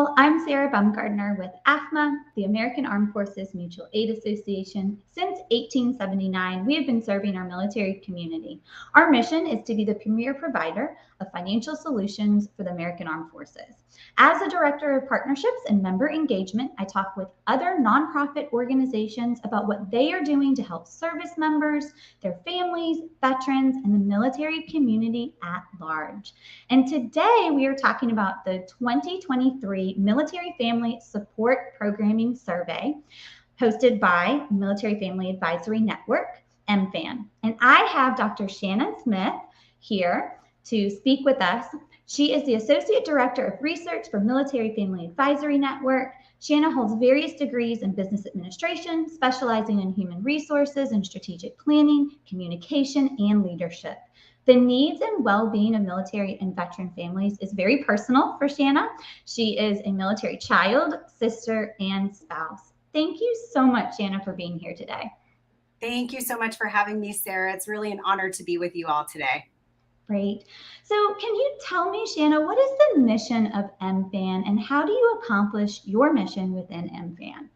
Well, I'm Sarah Bumgardner with AAFMAA, the American Armed Forces Mutual Aid Association. Since 1879, we have been serving our military community. Our mission is to be the premier provider of financial solutions for the American Armed Forces. As a director of partnerships and member engagement, I talk with other nonprofit organizations about what they are doing to help service members, their families, veterans, and the military community at large. And today we are talking about the 2023 Military Family Support Programming Survey hosted by Military Family Advisory Network, MFAN. And I have Dr. Shanna Smith here to speak with us. She is the Associate Director of Research for Military Family Advisory Network. Shanna holds various degrees in business administration, specializing in human resources and strategic planning, communication, and leadership. The needs and well-being of military and veteran families is very personal for Shanna. She is a military child, sister, and spouse. Thank you so much, Shanna, for being here today. Thank you so much for having me, Sarah. It's really an honor to be with you all today. Great. So can you tell me, Shanna, what is the mission of MFAN and how do you accomplish your mission within MFAN?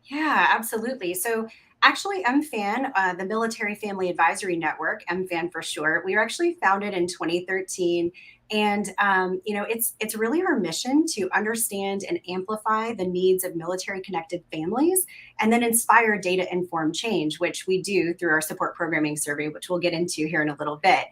Yeah, absolutely. So actually, MFAN, the Military Family Advisory Network, MFAN for short, we were actually founded in 2013. And it's really our mission to understand and amplify the needs of military-connected families, and then inspire data-informed change, which we do through our support programming survey, which we'll get into here in a little bit.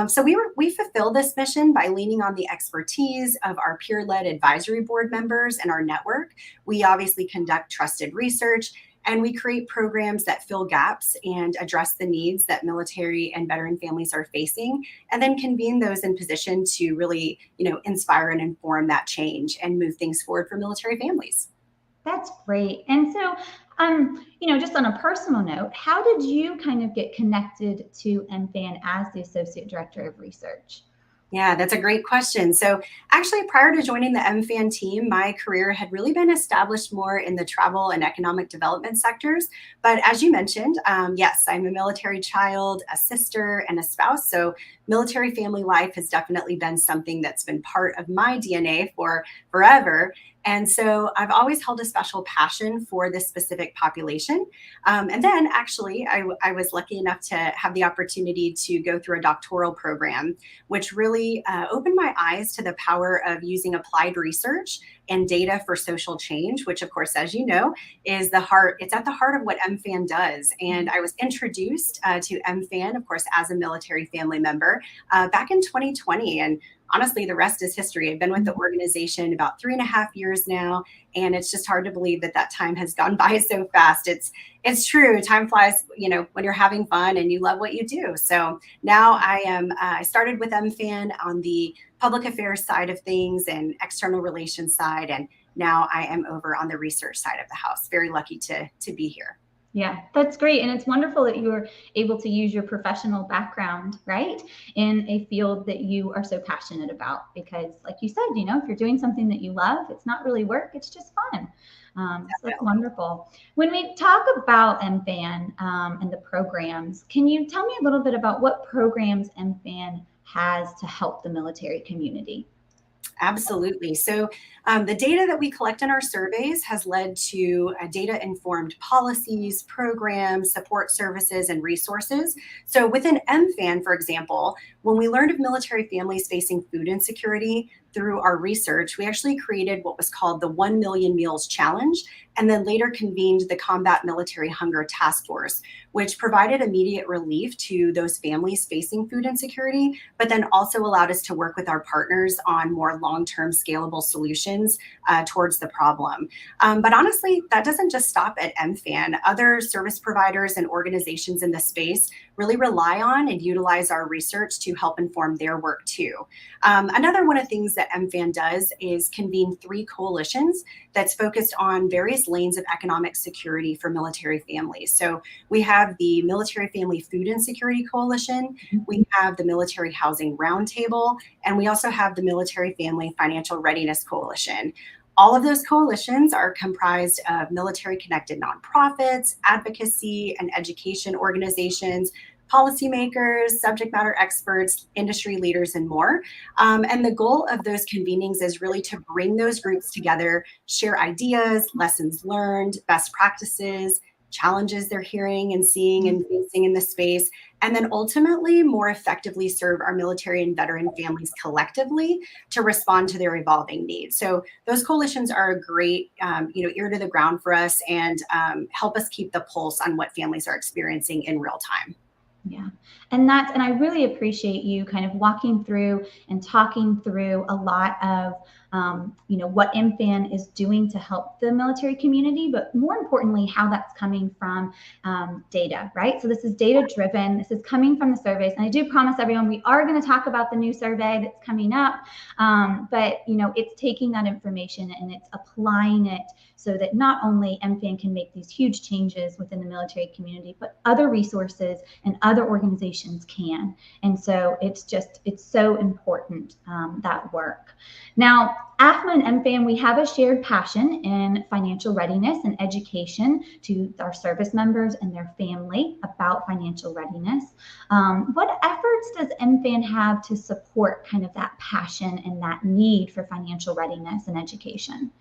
So we fulfill this mission by leaning on the expertise of our peer-led advisory board members and our network. We obviously conduct trusted research, and we create programs that fill gaps and address the needs that military and veteran families are facing, and then convene those in position to really, inspire and inform that change and move things forward for military families. That's great. And so, just on a personal note, how did you kind of get connected to MFAN as the Associate Director of Research? Yeah, that's a great question. So actually, prior to joining the MFAN team, my career had really been established more in the travel and economic development sectors. But as you mentioned, yes, I'm a military child, a sister, and a spouse. So military family life has definitely been something that's been part of my DNA for forever. And so I've always held a special passion for this specific population. And then actually, I was lucky enough to have the opportunity to go through a doctoral program, which really opened my eyes to the power of using applied research and data for social change, which of course, as you know, is it's at the heart of what MFAN does. And I was introduced to MFAN, of course, as a military family member back in 2020. And honestly, the rest is history. I've been with the organization about 3.5 years now, and it's just hard to believe that time has gone by so fast. It's true. Time flies, when you're having fun and you love what you do. So now I started with MFAN on the public affairs side of things and external relations side, and now I am over on the research side of the house. Very lucky to be here. Yeah, that's great. And it's wonderful that you were able to use your professional background, right, in a field that you are so passionate about. Because like you said, if you're doing something that you love, it's not really work, it's just fun. So it's wonderful. When we talk about MFAN and the programs, can you tell me a little bit about what programs MFAN has to help the military community? Absolutely. So the data that we collect in our surveys has led to data-informed policies, programs, support services, and resources. So within MFAN, for example, when we learned of military families facing food insecurity through our research, we actually created what was called the 1 Million Meals Challenge, and then later convened the Combat Military Hunger Task Force, which provided immediate relief to those families facing food insecurity, but then also allowed us to work with our partners on more long-term scalable solutions towards the problem. But honestly, that doesn't just stop at MFAN. Other service providers and organizations in the space really rely on and utilize our research to help inform their work too. Another one of the things that MFAN does is convene 3 coalitions that's focused on various lanes of economic security for military families. So we have the Military Family Food Insecurity Coalition, we have the Military Housing Roundtable, and we also have the Military Family Financial Readiness Coalition. All of those coalitions are comprised of military-connected nonprofits, advocacy, and education organizations, policymakers, subject matter experts, industry leaders, and more. And the goal of those convenings is really to bring those groups together, share ideas, lessons learned, best practices, challenges they're hearing and seeing and facing in the space, and then ultimately more effectively serve our military and veteran families collectively to respond to their evolving needs. So those coalitions are a great, ear to the ground for us, and help us keep the pulse on what families are experiencing in real time. Yeah. And I really appreciate you kind of walking through and talking through a lot of, what MFAN is doing to help the military community, but more importantly, how that's coming from data, right? So this is data driven. This is coming from the surveys. And I do promise everyone, we are going to talk about the new survey that's coming up. But, it's taking that information and it's applying it so that not only MFAN can make these huge changes within the military community, but other resources and other organizations can. And so it's so important, that work. Now, AAFMAA and MFAN, we have a shared passion in financial readiness and education to our service members and their family about financial readiness. What efforts does MFAN have to support kind of that passion and that need for financial readiness and education?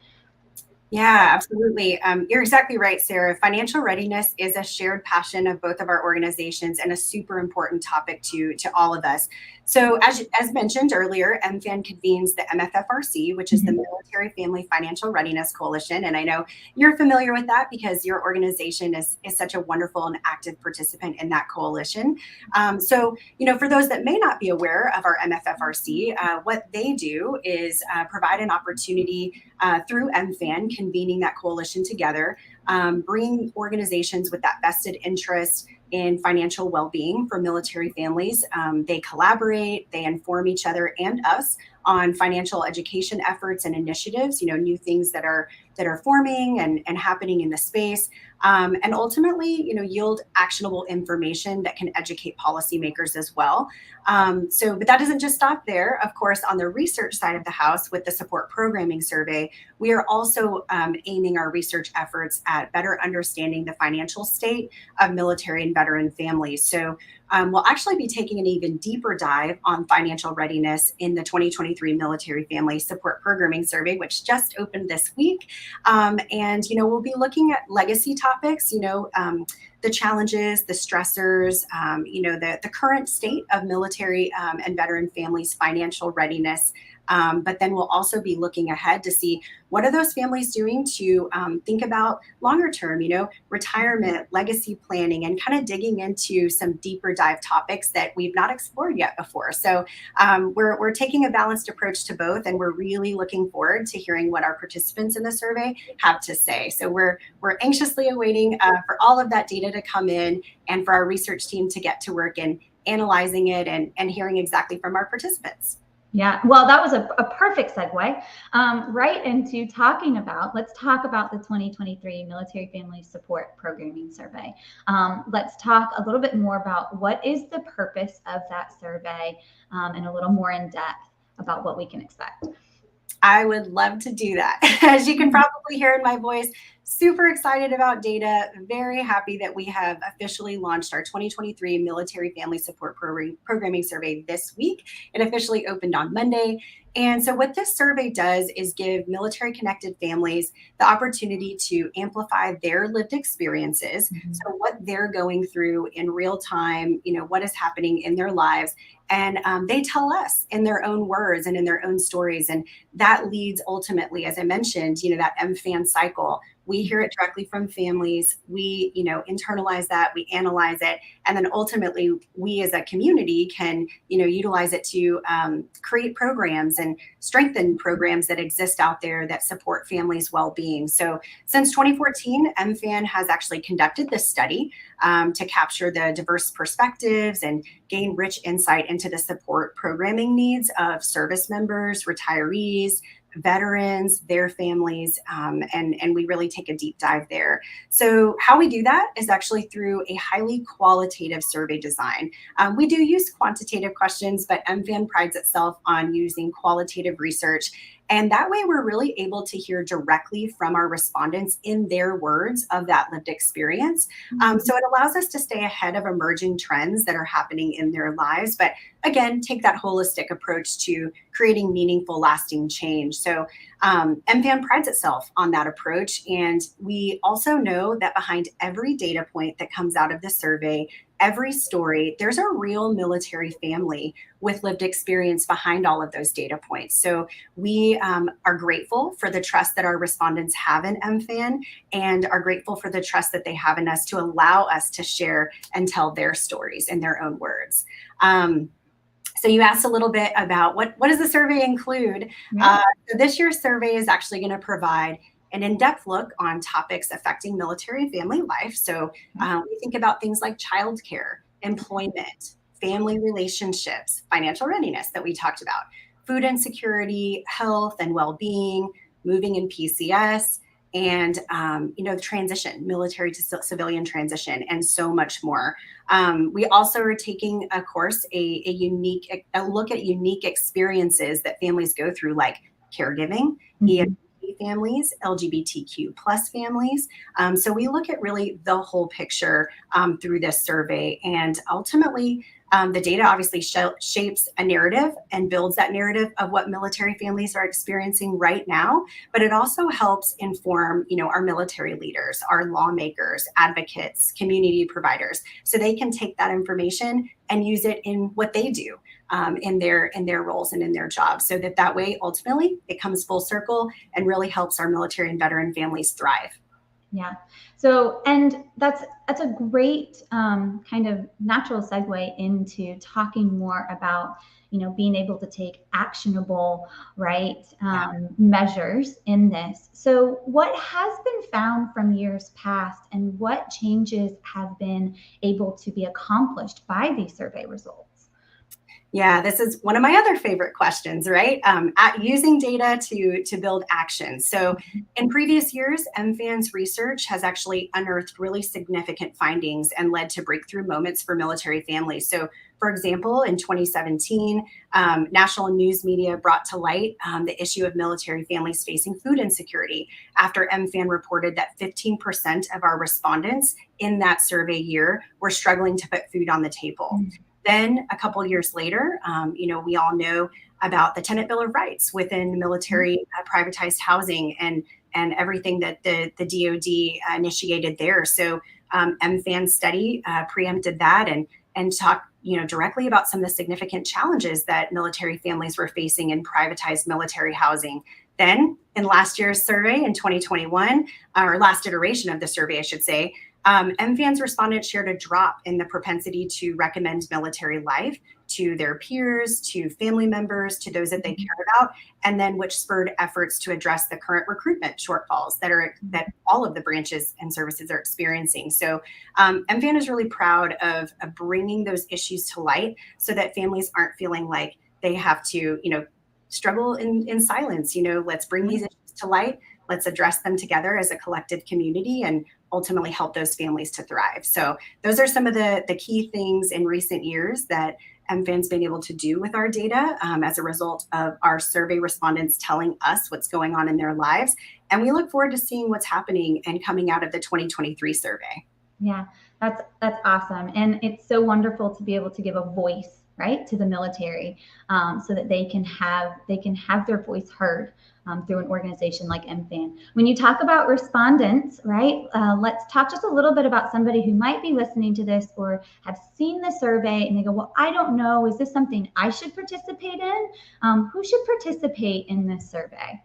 Yeah, absolutely. You're exactly right, Sarah. Financial readiness is a shared passion of both of our organizations and a super important topic to all of us. So as mentioned earlier, MFAN convenes the MFFRC, which is the Military Family Financial Readiness Coalition. And I know you're familiar with that because your organization is such a wonderful and active participant in that coalition. So, for those that may not be aware of our MFFRC, what they do is provide an opportunity through MFAN convening that coalition together, bringing organizations with that vested interest in financial well-being for military families. They collaborate, they inform each other and us on financial education efforts and initiatives, new things that are forming and happening in the space, and ultimately, yield actionable information that can educate policymakers as well. But that doesn't just stop there. Of course, on the research side of the house with the support programming survey, we are also aiming our research efforts at better understanding the financial state of military and veteran families. So we'll actually be taking an even deeper dive on financial readiness in the 2023 Military Family Support Programming Survey, which just opened this week. And we'll be looking at legacy topics, the challenges, the stressors, the current state of military and veteran families' financial readiness. But then we'll also be looking ahead to see what are those families doing to think about longer term, retirement, legacy planning, and kind of digging into some deeper dive topics that we've not explored yet before. So we're taking a balanced approach to both, and we're really looking forward to hearing what our participants in the survey have to say. So we're anxiously awaiting for all of that data to come in and for our research team to get to work in analyzing it and hearing exactly from our participants. Yeah, well, that was a perfect segue right into let's talk about the 2023 Military Family Support Programming Survey. Let's talk a little bit more about what is the purpose of that survey and a little more in depth about what we can expect. I would love to do that. As you can probably hear in my voice, super excited about data, very happy that we have officially launched our 2023 Military Family Support Programming Survey this week. It officially opened on Monday. And so what this survey does is give military-connected families the opportunity to amplify their lived experiences. So what they're going through in real time, what is happening in their lives. And they tell us in their own words and in their own stories. And that leads ultimately, as I mentioned, that MFAN cycle. We hear it directly from families. We, internalize that, we analyze it, and then ultimately we as a community can, utilize it to create programs and strengthen programs that exist out there that support families' well-being. So since 2014, MFAN has actually conducted this study to capture the diverse perspectives and gain rich insight into the support programming needs of service members, retirees, veterans, their families, and we really take a deep dive there. So how we do that is actually through a highly qualitative survey design. We do use quantitative questions, but MFAN prides itself on using qualitative research. And that way we're really able to hear directly from our respondents in their words of that lived experience. So it allows us to stay ahead of emerging trends that are happening in their lives, but again, take that holistic approach to creating meaningful, lasting change. So MFAN prides itself on that approach. And we also know that behind every data point that comes out of the survey, every story, there's a real military family with lived experience behind all of those data points. So we are grateful for the trust that our respondents have in MFAN, and are grateful for the trust that they have in us to allow us to share and tell their stories in their own words. So you asked a little bit about what does the survey include? So this year's survey is actually going to provide an in-depth look on topics affecting military and family life. So we think about things like childcare, employment, family relationships, financial readiness that we talked about, food insecurity, health and well-being, moving in PCS, and transition, military to civilian transition, and so much more. We also are taking a course, a look at unique experiences that families go through, like caregiving, EMT families, LGBTQ plus families. So we look at really the whole picture through this survey, and ultimately the data obviously shapes a narrative and builds that narrative of what military families are experiencing right now, but it also helps inform, our military leaders, our lawmakers, advocates, community providers, so they can take that information and use it in what they do in their roles and in their jobs, so that way ultimately it comes full circle and really helps our military and veteran families thrive. Yeah. So, and that's a great kind of natural segue into talking more about, being able to take actionable, right, measures in this. So what has been found from years past, and what changes have been able to be accomplished by these survey results? Yeah, this is one of my other favorite questions, right? At using data to build action. So in previous years, MFAN's research has actually unearthed really significant findings and led to breakthrough moments for military families. So for example, in 2017, national news media brought to light the issue of military families facing food insecurity after MFAN reported that 15% of our respondents in that survey year were struggling to put food on the table. Then a couple of years later, we all know about the Tenant Bill of Rights within military privatized housing and everything that the DoD initiated there. So MFAN's study preempted that and talked directly about some of the significant challenges that military families were facing in privatized military housing. Then in last year's survey in 2021, or last iteration of the survey, I should say, MFAN's respondents shared a drop in the propensity to recommend military life to their peers, to family members, to those that they care about, and then which spurred efforts to address the current recruitment shortfalls that all of the branches and services are experiencing. So MFAN is really proud of bringing those issues to light, so that families aren't feeling like they have to, struggle in silence. Let's bring these issues to light. Let's address them together as a collective community and ultimately help those families to thrive. So those are some of the key things in recent years that MFAN's been able to do with our data as a result of our survey respondents telling us what's going on in their lives. And we look forward to seeing what's happening and coming out of the 2023 survey. Yeah, that's awesome. And it's so wonderful to be able to give a voice, right, to the military, so that they can have their voice heard through an organization like MFAN. When you talk about respondents, right, let's talk just a little bit about somebody who might be listening to this or have seen the survey and they go, well, I don't know, is this something I should participate in? Who should participate in this survey?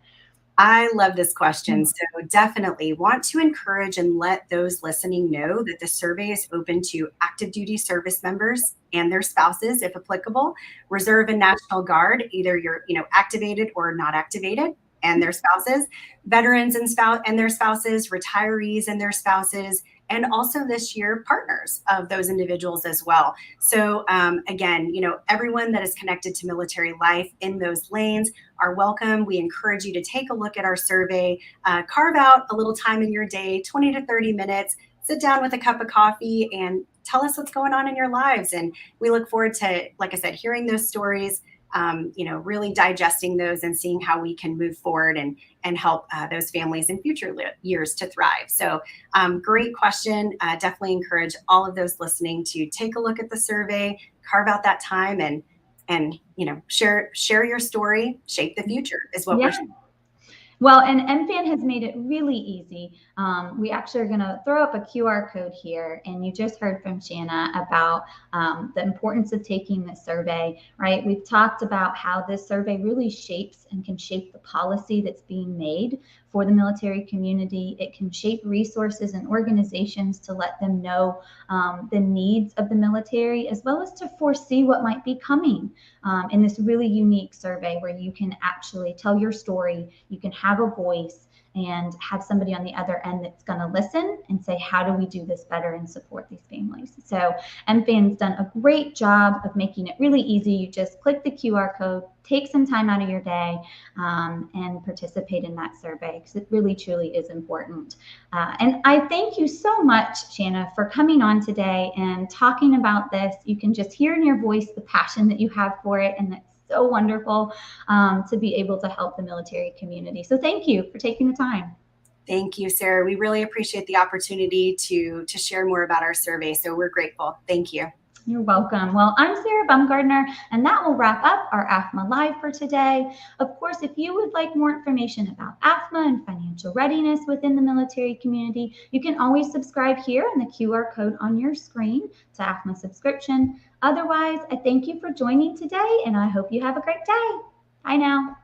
I love this question. So definitely want to encourage and let those listening know that the survey is open to active duty service members and their spouses, if applicable, Reserve and National Guard, either you're activated or not activated, and their spouses, veterans and their spouses, retirees and their spouses, and also this year partners of those individuals as well. So again, everyone that is connected to military life in those lanes are welcome. We encourage you to take a look at our survey, carve out a little time in your day, 20 to 30 minutes, sit down with a cup of coffee and tell us what's going on in your lives. And we look forward to, like I said, hearing those stories, really digesting those and seeing how we can move forward and help those families in future years to thrive. So great question. Definitely encourage all of those listening to take a look at the survey, carve out that time, and share your story, shape the future is what we're saying. Well, and MFAN has made it really easy. We actually are going to throw up a QR code here, and you just heard from Shanna about the importance of taking this survey, right? We've talked about how this survey really shapes and can shape the policy that's being made for the military community. It can shape resources and organizations to let them know the needs of the military, as well as to foresee what might be coming in this really unique survey where you can actually tell your story, you can have a voice, and have somebody on the other end that's going to listen and say, how do we do this better and support these families? So MFAN's done a great job of making it really easy. You just click the QR code, take some time out of your day, and participate in that survey, because it really, truly is important. And I thank you so much, Shanna, for coming on today and talking about this. You can just hear in your voice the passion that you have for it, and that's so wonderful to be able to help the military community. So thank you for taking the time. Thank you, Sarah. We really appreciate the opportunity to share more about our survey. So we're grateful. Thank you. You're welcome. Well, I'm Sarah Bumgardner, and that will wrap up our AAFMAA Live for today. Of course, if you would like more information about AAFMAA and financial readiness within the military community, you can always subscribe here in the QR code on your screen to AAFMAA subscription. Otherwise, I thank you for joining today, and I hope you have a great day. Bye now.